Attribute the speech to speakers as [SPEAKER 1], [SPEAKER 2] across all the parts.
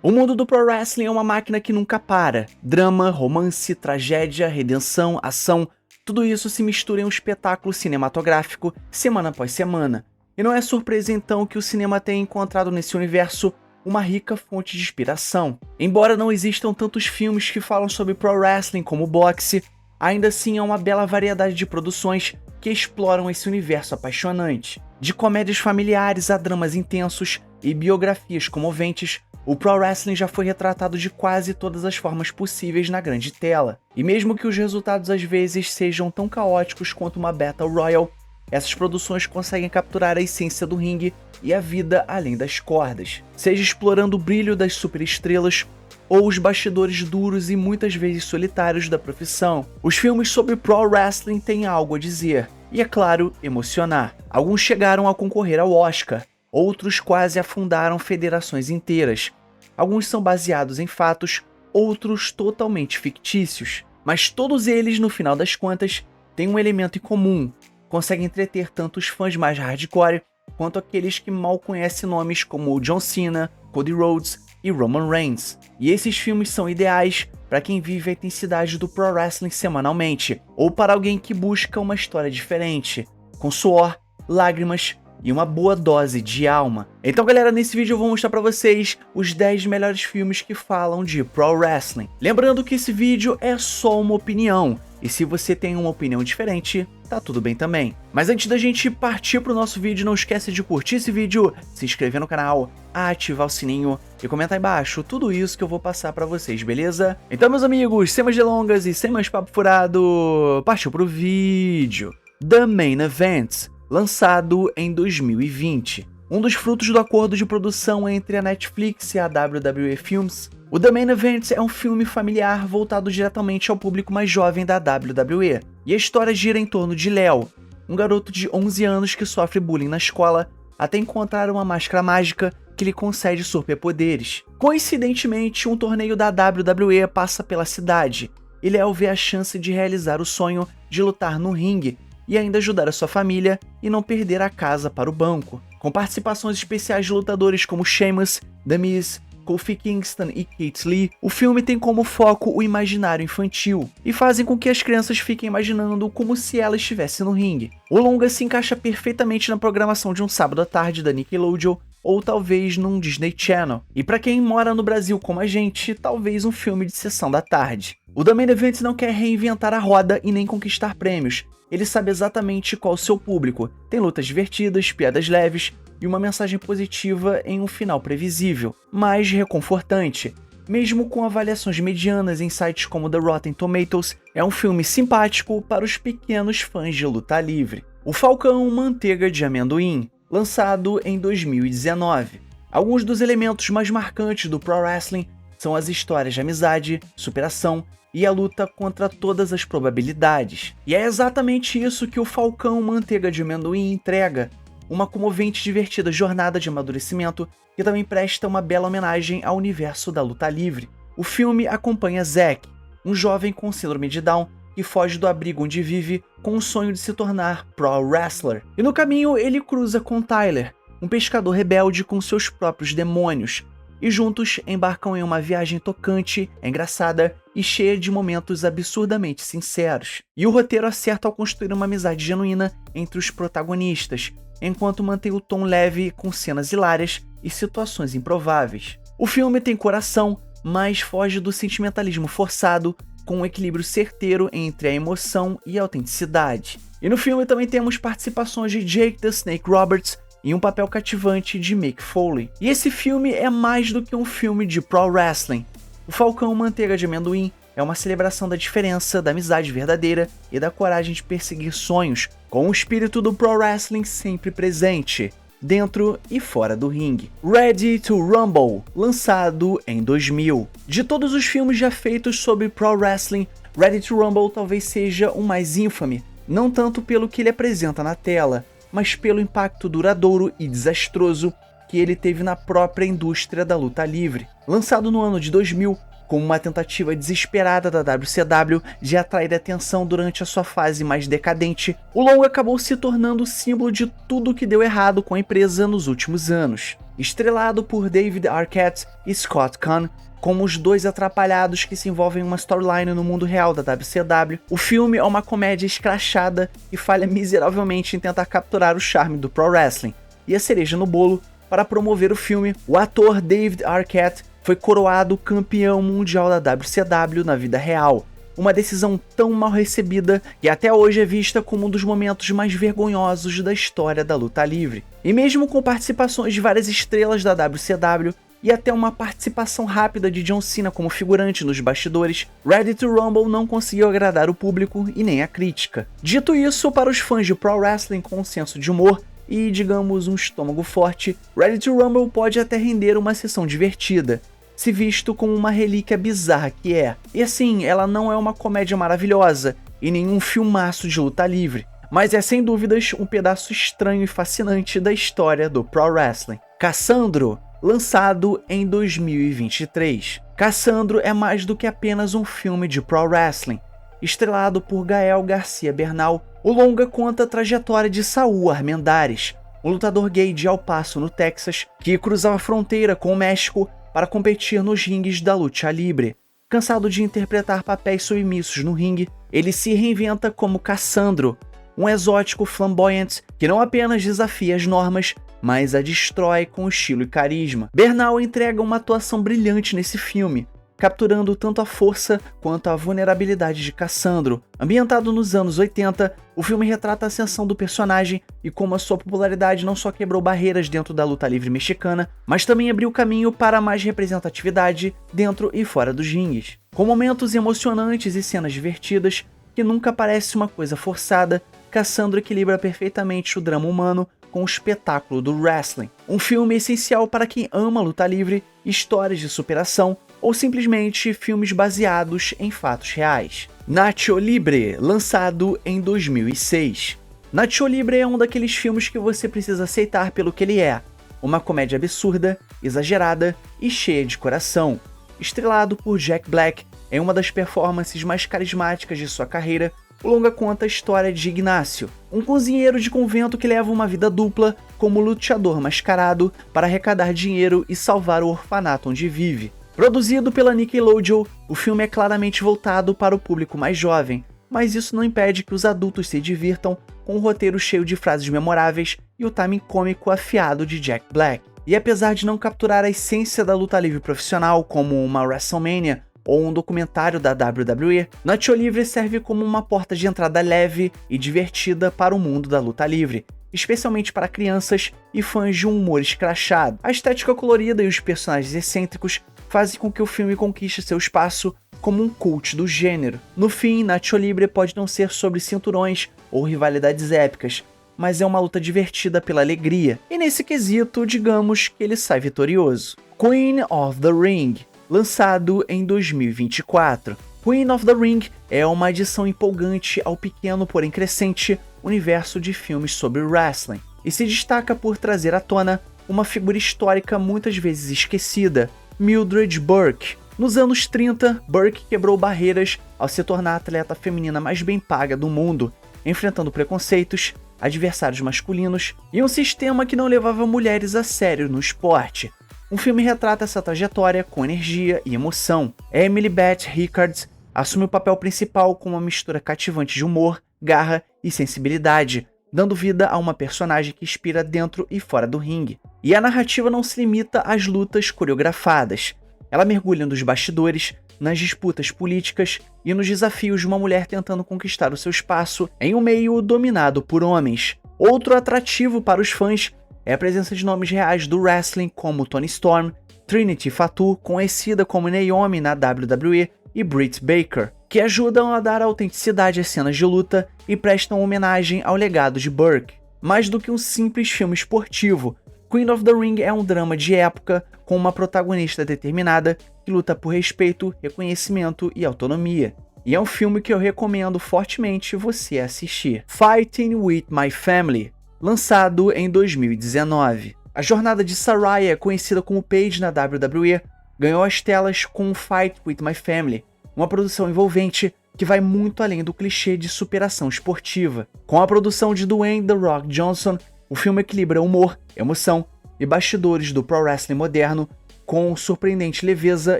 [SPEAKER 1] O mundo do pro wrestling é uma máquina que nunca para. Drama, romance, tragédia, redenção, ação, tudo isso se mistura em um espetáculo cinematográfico, semana após semana. E não é surpresa então que o cinema tenha encontrado nesse universo uma rica fonte de inspiração. Embora não existam tantos filmes que falam sobre pro wrestling como o boxe, ainda assim há uma bela variedade de produções que exploram esse universo apaixonante. De comédias familiares a dramas intensos e biografias comoventes, o pro wrestling já foi retratado de quase todas as formas possíveis na grande tela. E mesmo que os resultados às vezes sejam tão caóticos quanto uma Battle Royale, essas produções conseguem capturar a essência do ringue e a vida além das cordas, seja explorando o brilho das superestrelas ou os bastidores duros e muitas vezes solitários da profissão. Os filmes sobre pro wrestling têm algo a dizer, e é claro, emocionar. Alguns chegaram a concorrer ao Oscar, outros quase afundaram federações inteiras. Alguns são baseados em fatos, outros totalmente fictícios. Mas todos eles, no final das contas, têm um elemento em comum. Conseguem entreter tanto os fãs mais hardcore, quanto aqueles que mal conhecem nomes como John Cena, Cody Rhodes e Roman Reigns. E esses filmes são ideais para quem vive a intensidade do pro wrestling semanalmente, ou para alguém que busca uma história diferente, com suor, lágrimas e uma boa dose de alma. Então galera, nesse vídeo eu vou mostrar pra vocês os 10 melhores filmes que falam de pro wrestling. Lembrando que esse vídeo é só uma opinião, e se você tem uma opinião diferente, tá tudo bem também. Mas antes da gente partir pro nosso vídeo, não esquece de curtir esse vídeo, se inscrever no canal, ativar o sininho e comentar aí embaixo tudo isso que eu vou passar pra vocês, beleza? Então meus amigos, sem mais delongas e sem mais papo furado, partiu pro vídeo. The Main Event, lançado em 2020. Um dos frutos do acordo de produção entre a Netflix e a WWE Films, o The Main Event é um filme familiar voltado diretamente ao público mais jovem da WWE. E a história gira em torno de Léo, um garoto de 11 anos que sofre bullying na escola até encontrar uma máscara mágica que lhe concede superpoderes. Coincidentemente, um torneio da WWE passa pela cidade e Léo vê a chance de realizar o sonho de lutar no ringue e ainda ajudar a sua família e não perder a casa para o banco. Com participações especiais de lutadores como Sheamus, The Miz, Kofi Kingston e Keith Lee, o filme tem como foco o imaginário infantil e fazem com que as crianças fiquem imaginando como se ela estivesse no ringue. O longa se encaixa perfeitamente na programação de um sábado à tarde da Nickelodeon ou talvez num Disney Channel. E para quem mora no Brasil como a gente, talvez um filme de sessão da tarde. O The Main Event não quer reinventar a roda e nem conquistar prêmios. Ele sabe exatamente qual é o seu público. Tem lutas divertidas, piadas leves e uma mensagem positiva em um final previsível, mas reconfortante. Mesmo com avaliações medianas em sites como The Rotten Tomatoes, é um filme simpático para os pequenos fãs de luta livre. O Falcão Manteiga de Amendoim, lançado em 2019. Alguns dos elementos mais marcantes do pro wrestling são as histórias de amizade, superação e a luta contra todas as probabilidades. E é exatamente isso que o Falcão Manteiga de Amendoim entrega, uma comovente e divertida jornada de amadurecimento que também presta uma bela homenagem ao universo da luta livre. O filme acompanha Zack, um jovem com síndrome de Down que foge do abrigo onde vive com o sonho de se tornar pro wrestler. E no caminho ele cruza com Tyler, um pescador rebelde com seus próprios demônios, e juntos embarcam em uma viagem tocante, engraçada e cheia de momentos absurdamente sinceros. E o roteiro acerta ao construir uma amizade genuína entre os protagonistas, enquanto mantém o tom leve com cenas hilárias e situações improváveis. O filme tem coração, mas foge do sentimentalismo forçado, com um equilíbrio certeiro entre a emoção e a autenticidade. E no filme também temos participações de Jake the Snake Roberts e um papel cativante de Mick Foley. E esse filme é mais do que um filme de pro wrestling. O Falcão Manteiga de Amendoim é uma celebração da diferença, da amizade verdadeira e da coragem de perseguir sonhos, com o espírito do pro wrestling sempre presente, dentro e fora do ringue. Ready to Rumble, lançado em 2000. De todos os filmes já feitos sobre pro wrestling, Ready to Rumble talvez seja o mais infame, não tanto pelo que ele apresenta na tela, mas pelo impacto duradouro e desastroso que ele teve na própria indústria da luta livre. Lançado no ano de 2000, como uma tentativa desesperada da WCW de atrair atenção durante a sua fase mais decadente, o longa acabou se tornando o símbolo de tudo que deu errado com a empresa nos últimos anos. Estrelado por David Arquette e Scott Caan, como os dois atrapalhados que se envolvem em uma storyline no mundo real da WCW, o filme é uma comédia escrachada e falha miseravelmente em tentar capturar o charme do pro wrestling. E a cereja no bolo, para promover o filme, o ator David Arquette foi coroado campeão mundial da WCW na vida real. Uma decisão tão mal recebida que até hoje é vista como um dos momentos mais vergonhosos da história da luta livre. E mesmo com participações de várias estrelas da WCW e até uma participação rápida de John Cena como figurante nos bastidores, Ready to Rumble não conseguiu agradar o público e nem a crítica. Dito isso, para os fãs de pro wrestling com um senso de humor e, digamos, um estômago forte, Ready to Rumble pode até render uma sessão divertida, se visto como uma relíquia bizarra que é. E assim, ela não é uma comédia maravilhosa e nenhum filmaço de luta livre, mas é sem dúvidas um pedaço estranho e fascinante da história do pro wrestling. Cassandro, lançado em 2023. Cassandro é mais do que apenas um filme de pro wrestling. Estrelado por Gael Garcia Bernal, o longa conta a trajetória de Saul Armendáriz, um lutador gay de El Paso, no Texas, que cruzava a fronteira com o México para competir nos ringues da luta livre. Cansado de interpretar papéis submissos no ringue, ele se reinventa como Cassandro, um exótico flamboyant que não apenas desafia as normas, mas a destrói com estilo e carisma. Bernal entrega uma atuação brilhante nesse filme, capturando tanto a força quanto a vulnerabilidade de Cassandro. Ambientado nos anos 80, o filme retrata a ascensão do personagem e como a sua popularidade não só quebrou barreiras dentro da luta livre mexicana, mas também abriu caminho para mais representatividade dentro e fora dos ringues. Com momentos emocionantes e cenas divertidas, que nunca parece uma coisa forçada, Cassandro equilibra perfeitamente o drama humano com o espetáculo do wrestling. Um filme essencial para quem ama luta livre, histórias de superação ou simplesmente filmes baseados em fatos reais. Nacho Libre, lançado em 2006. Nacho Libre é um daqueles filmes que você precisa aceitar pelo que ele é, uma comédia absurda, exagerada e cheia de coração. Estrelado por Jack Black, em uma das performances mais carismáticas de sua carreira, o longa conta a história de Ignacio, um cozinheiro de convento que leva uma vida dupla como luteador mascarado para arrecadar dinheiro e salvar o orfanato onde vive. Produzido pela Nickelodeon, o filme é claramente voltado para o público mais jovem, mas isso não impede que os adultos se divirtam com um roteiro cheio de frases memoráveis e o timing cômico afiado de Jack Black. E apesar de não capturar a essência da luta livre profissional como uma WrestleMania ou um documentário da WWE, Nacho Libre serve como uma porta de entrada leve e divertida para o mundo da luta livre, especialmente para crianças e fãs de um humor escrachado. A estética colorida e os personagens excêntricos fazem com que o filme conquiste seu espaço como um cult do gênero. No fim, Nacho Libre pode não ser sobre cinturões ou rivalidades épicas, mas é uma luta divertida pela alegria, e nesse quesito, digamos que ele sai vitorioso. Queen of the Ring, lançado em 2024. Queen of the Ring é uma adição empolgante ao pequeno, porém crescente, universo de filmes sobre wrestling, e se destaca por trazer à tona uma figura histórica muitas vezes esquecida, Mildred Burke. Nos anos 30, Burke quebrou barreiras ao se tornar a atleta feminina mais bem paga do mundo, enfrentando preconceitos, adversários masculinos e um sistema que não levava mulheres a sério no esporte. Um filme retrata essa trajetória com energia e emoção. Emily Beth Rickards assume o papel principal com uma mistura cativante de humor, garra e sensibilidade, dando vida a uma personagem que inspira dentro e fora do ringue. E a narrativa não se limita às lutas coreografadas. Ela mergulha nos bastidores, nas disputas políticas e nos desafios de uma mulher tentando conquistar o seu espaço em um meio dominado por homens. Outro atrativo para os fãs é a presença de nomes reais do wrestling como Toni Storm, Trinity Fatu, conhecida como Naomi na WWE, e Britt Baker, que ajudam a dar autenticidade às cenas de luta e prestam homenagem ao legado de Burke. Mais do que um simples filme esportivo, Queen of the Ring é um drama de época com uma protagonista determinada que luta por respeito, reconhecimento e autonomia. E é um filme que eu recomendo fortemente você assistir. Fighting with My Family, lançado em 2019. A jornada de Saraya, conhecida como Paige na WWE, ganhou as telas com Fight With My Family, uma produção envolvente que vai muito além do clichê de superação esportiva. Com a produção de Dwayne The Rock Johnson, o filme equilibra humor, emoção e bastidores do pro wrestling moderno com surpreendente leveza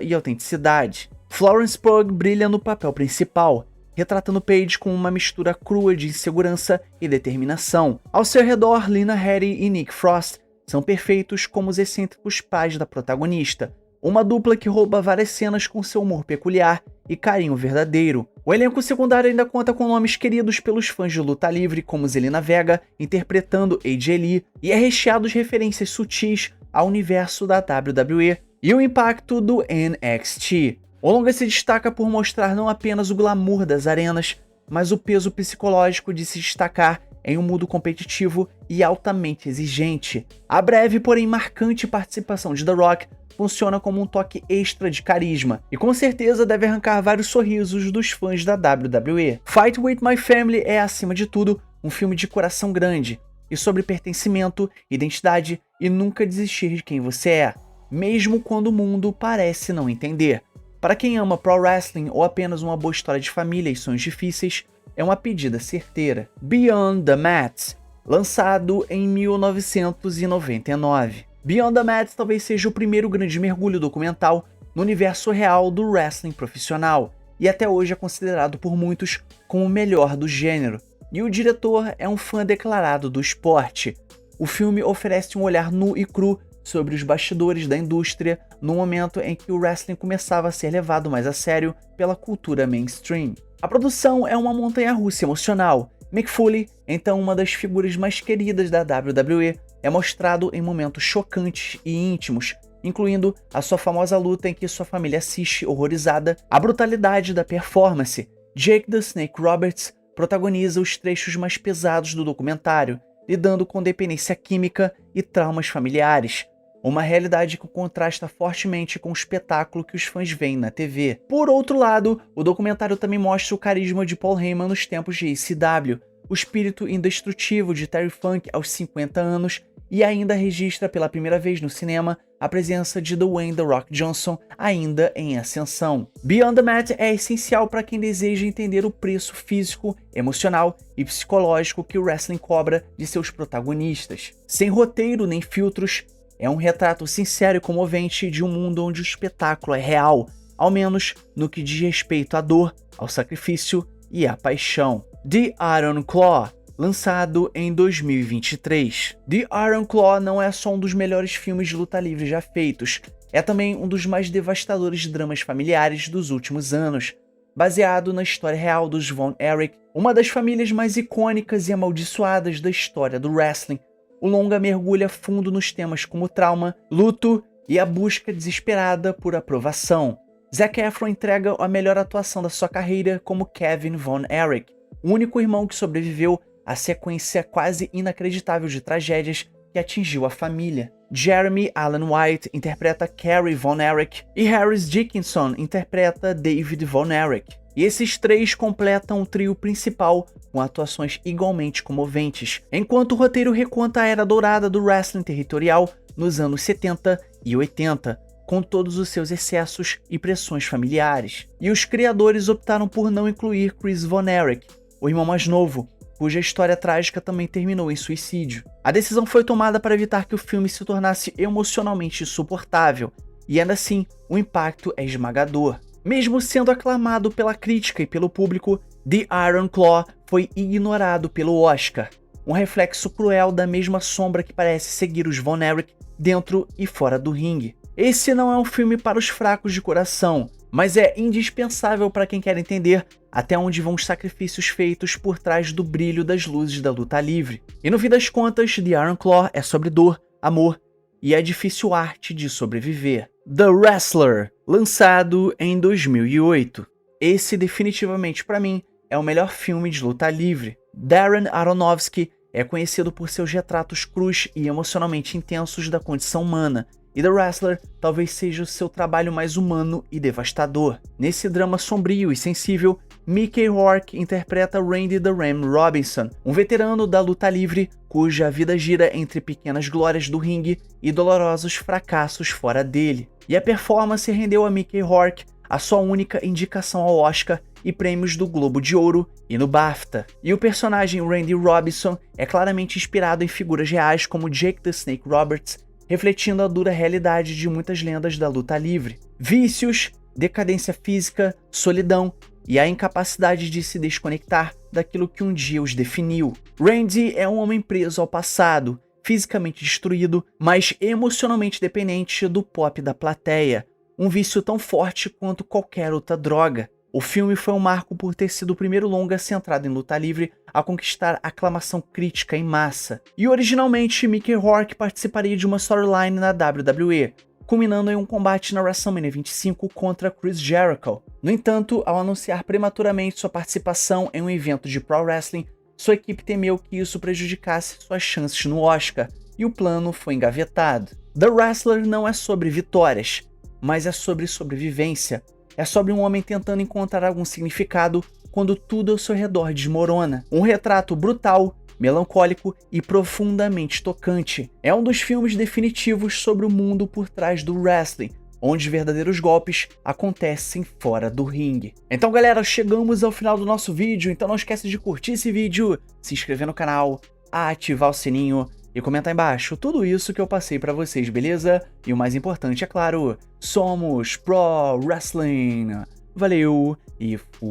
[SPEAKER 1] e autenticidade. Florence Pugh brilha no papel principal, retratando Paige com uma mistura crua de insegurança e determinação. Ao seu redor, Lena Headey e Nick Frost são perfeitos como os excêntricos pais da protagonista, uma dupla que rouba várias cenas com seu humor peculiar e carinho verdadeiro. O elenco secundário ainda conta com nomes queridos pelos fãs de luta livre, como Zelina Vega, interpretando AJ Lee, e é recheado de referências sutis ao universo da WWE e o impacto do NXT. O longa se destaca por mostrar não apenas o glamour das arenas, mas o peso psicológico de se destacar em um mundo competitivo e altamente exigente. A breve, porém marcante participação de The Rock funciona como um toque extra de carisma, e com certeza deve arrancar vários sorrisos dos fãs da WWE. Fight With My Family é, acima de tudo, um filme de coração grande, e sobre pertencimento, identidade e nunca desistir de quem você é, mesmo quando o mundo parece não entender. Para quem ama pro wrestling ou apenas uma boa história de família e sonhos difíceis, é uma pedida certeira. Beyond the Mats, lançado em 1999. Beyond the Mats talvez seja o primeiro grande mergulho documental no universo real do wrestling profissional, e até hoje é considerado por muitos como o melhor do gênero, e o diretor é um fã declarado do esporte. O filme oferece um olhar nu e cru sobre os bastidores da indústria no momento em que o wrestling começava a ser levado mais a sério pela cultura mainstream. A produção é uma montanha-russa emocional. Mick Foley, então uma das figuras mais queridas da WWE, é mostrado em momentos chocantes e íntimos, incluindo a sua famosa luta em que sua família assiste horrorizada, a brutalidade da performance. Jake the Snake Roberts protagoniza os trechos mais pesados do documentário, lidando com dependência química e traumas familiares, uma realidade que contrasta fortemente com o espetáculo que os fãs veem na TV. Por outro lado, o documentário também mostra o carisma de Paul Heyman nos tempos de ECW, o espírito indestrutível de Terry Funk aos 50 anos, e ainda registra pela primeira vez no cinema a presença de Dwayne The Rock Johnson ainda em ascensão. Beyond the Mat é essencial para quem deseja entender o preço físico, emocional e psicológico que o wrestling cobra de seus protagonistas. Sem roteiro nem filtros, é um retrato sincero e comovente de um mundo onde o espetáculo é real, ao menos no que diz respeito à dor, ao sacrifício e à paixão. The Iron Claw, lançado em 2023. The Iron Claw não é só um dos melhores filmes de luta livre já feitos, é também um dos mais devastadores dramas familiares dos últimos anos, baseado na história real dos Von Erich, uma das famílias mais icônicas e amaldiçoadas da história do wrestling. O longa mergulha fundo nos temas como trauma, luto e a busca desesperada por aprovação. Zac Efron entrega a melhor atuação da sua carreira como Kevin Von Erich, o único irmão que sobreviveu à sequência quase inacreditável de tragédias que atingiu a família. Jeremy Allen White interpreta Carrie Von Erich e Harris Dickinson interpreta David Von Erich. E esses três completam o trio principal com atuações igualmente comoventes, enquanto o roteiro reconta a era dourada do wrestling territorial nos anos 70 e 80, com todos os seus excessos e pressões familiares. E os criadores optaram por não incluir Chris Von Erich, o irmão mais novo, cuja história trágica também terminou em suicídio. A decisão foi tomada para evitar que o filme se tornasse emocionalmente insuportável, e ainda assim, o impacto é esmagador. Mesmo sendo aclamado pela crítica e pelo público, The Iron Claw foi ignorado pelo Oscar, um reflexo cruel da mesma sombra que parece seguir os Von Erich dentro e fora do ringue. Esse não é um filme para os fracos de coração, mas é indispensável para quem quer entender até onde vão os sacrifícios feitos por trás do brilho das luzes da luta livre. E no fim das contas, The Iron Claw é sobre dor, amor e a difícil arte de sobreviver. The Wrestler, lançado em 2008. Esse definitivamente para mim é o melhor filme de luta livre. Darren Aronofsky é conhecido por seus retratos crus e emocionalmente intensos da condição humana, e The Wrestler talvez seja o seu trabalho mais humano e devastador. Nesse drama sombrio e sensível, Mickey Rourke interpreta Randy the Ram Robinson, um veterano da luta livre cuja vida gira entre pequenas glórias do ringue e dolorosos fracassos fora dele. E a performance rendeu a Mickey Rourke a sua única indicação ao Oscar e prêmios do Globo de Ouro e no BAFTA. E o personagem Randy Robinson é claramente inspirado em figuras reais como Jake the Snake Roberts, refletindo a dura realidade de muitas lendas da luta livre. Vícios, decadência física, solidão e a incapacidade de se desconectar daquilo que um dia os definiu. Randy é um homem preso ao passado, fisicamente destruído, mas emocionalmente dependente do pop da plateia, um vício tão forte quanto qualquer outra droga. O filme foi um marco por ter sido o primeiro longa centrado em luta livre a conquistar aclamação crítica em massa. E originalmente, Mickey Rourke participaria de uma storyline na WWE, culminando em um combate na WrestleMania 25 contra Chris Jericho. No entanto, ao anunciar prematuramente sua participação em um evento de pro wrestling, sua equipe temeu que isso prejudicasse suas chances no Oscar, e o plano foi engavetado. The Wrestler não é sobre vitórias, mas é sobre sobrevivência. É sobre um homem tentando encontrar algum significado quando tudo ao seu redor desmorona. Um retrato brutal, melancólico e profundamente tocante. É um dos filmes definitivos sobre o mundo por trás do wrestling, onde verdadeiros golpes acontecem fora do ringue. Então galera, chegamos ao final do nosso vídeo, então não esquece de curtir esse vídeo, se inscrever no canal, ativar o sininho e comentar embaixo tudo isso que eu passei pra vocês, beleza? E o mais importante, é claro, somos Pro Wrestling. Valeu e fui!